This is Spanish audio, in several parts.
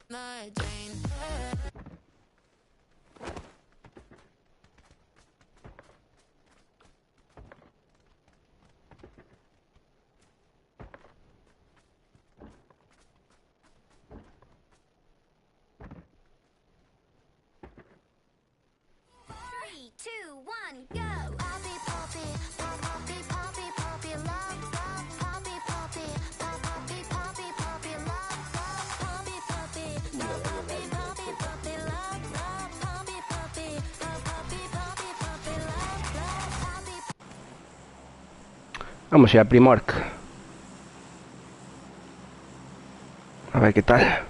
Three, two, one, go! Poppy, poppy, poppy, poppy, poppy, love, love, poppy, poppy, poppy, poppy, poppy, love, love, poppy, poppy, poppy, poppy, poppy, love, love, poppy, poppy, poppy, poppy, poppy, love, love, poppy. Vamos a ir a Primork. A ver qué tal.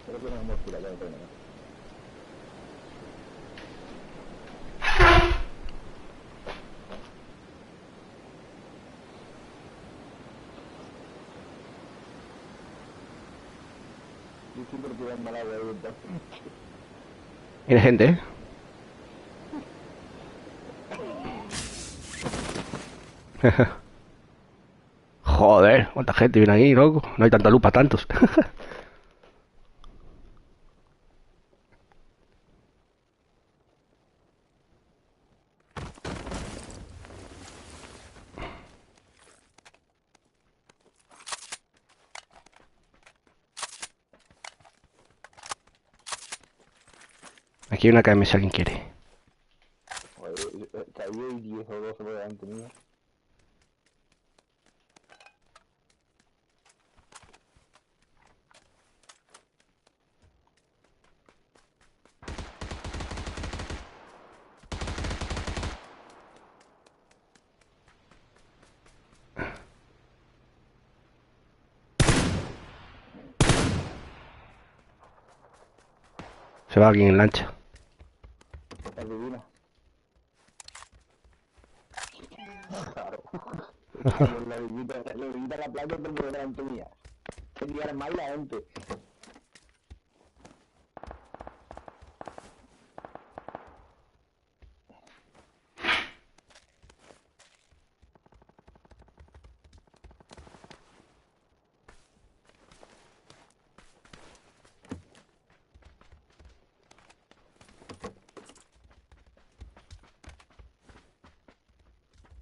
Creo que no hemos tirado ya de pena. Yo siempre quiero en Malaga de vuelta. Viene gente, ¿eh? Joder, cuánta gente viene ahí, loco. No hay tanta luz para tantos. Aquí hay una KM si alguien quiere. Que ahí hay 10 o 12 por delante mío. Se va alguien en lancha. Adivina. Claro. La visita a la playa pero por delante mía. Que liar mal la gente.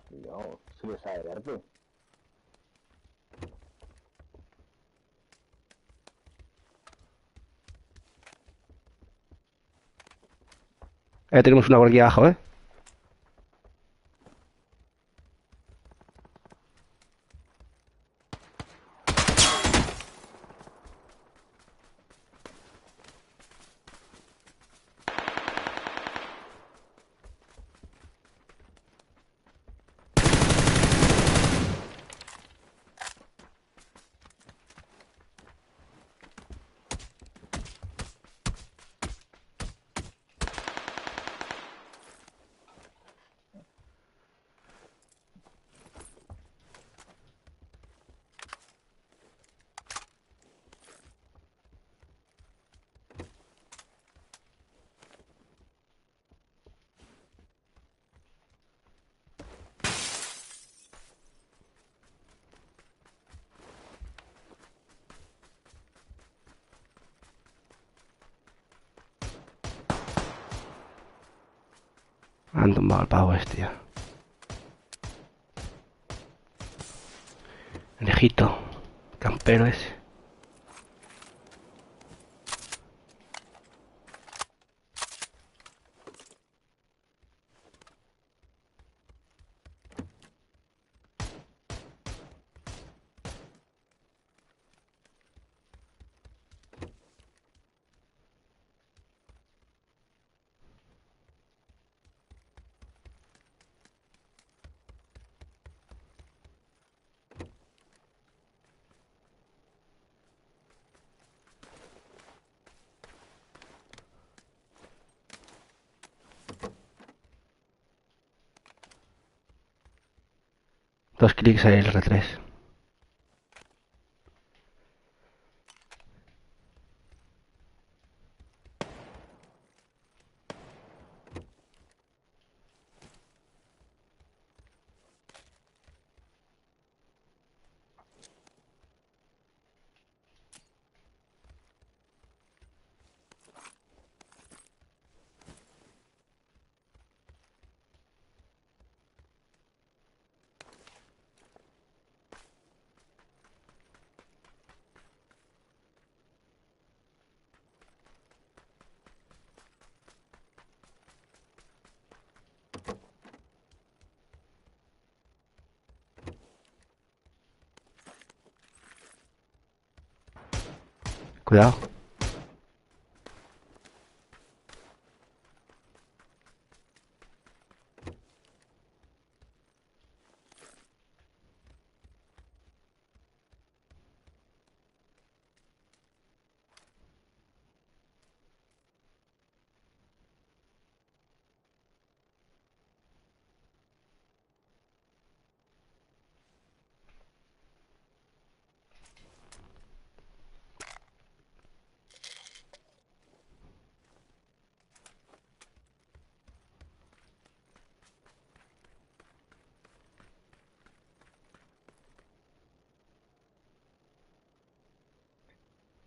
Cuidado, se le sabe darte. Tenemos una por aquí abajo, ¿eh? Han tumbado al pavo este ya. El viejito. Campero ese. Dos clics ahí el R3. Cuidado.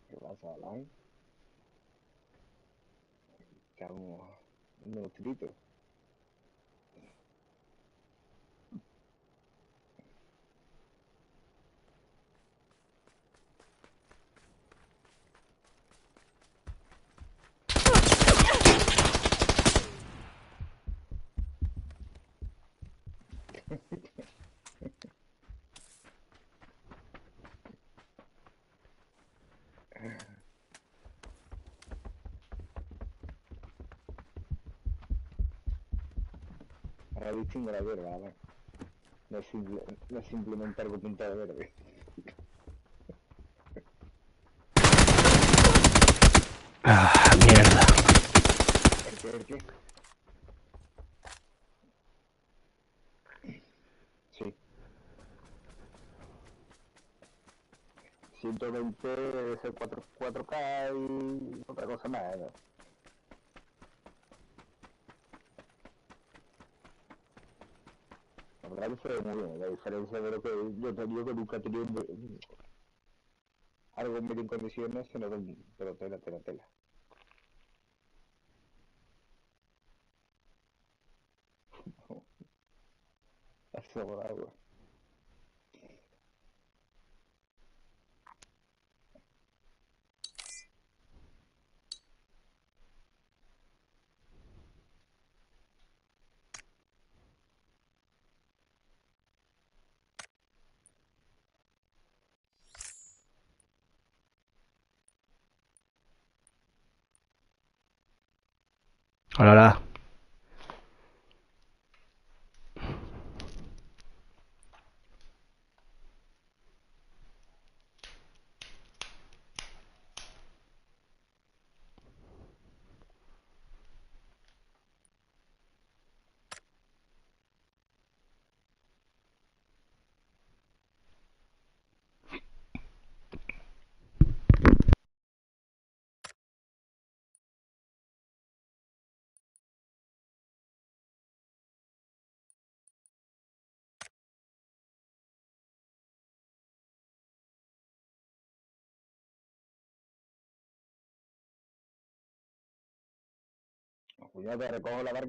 ¿Qué pasa, Alan? Estamos unos tiritos. Ahora distingo la hierba, Alan. No es simplemente algo pintado de verde. Ah, mierda. ¿El qué? Sí. 120 debe ser 4K y otra cosa más, ¿no? La verdad que se ve muy bien, la diferencia de lo que yo te digo que nunca he tenido algo medio en condiciones, sino que, pero tela. Asegurado. Hola, hola. Cuidado, recojo la barca.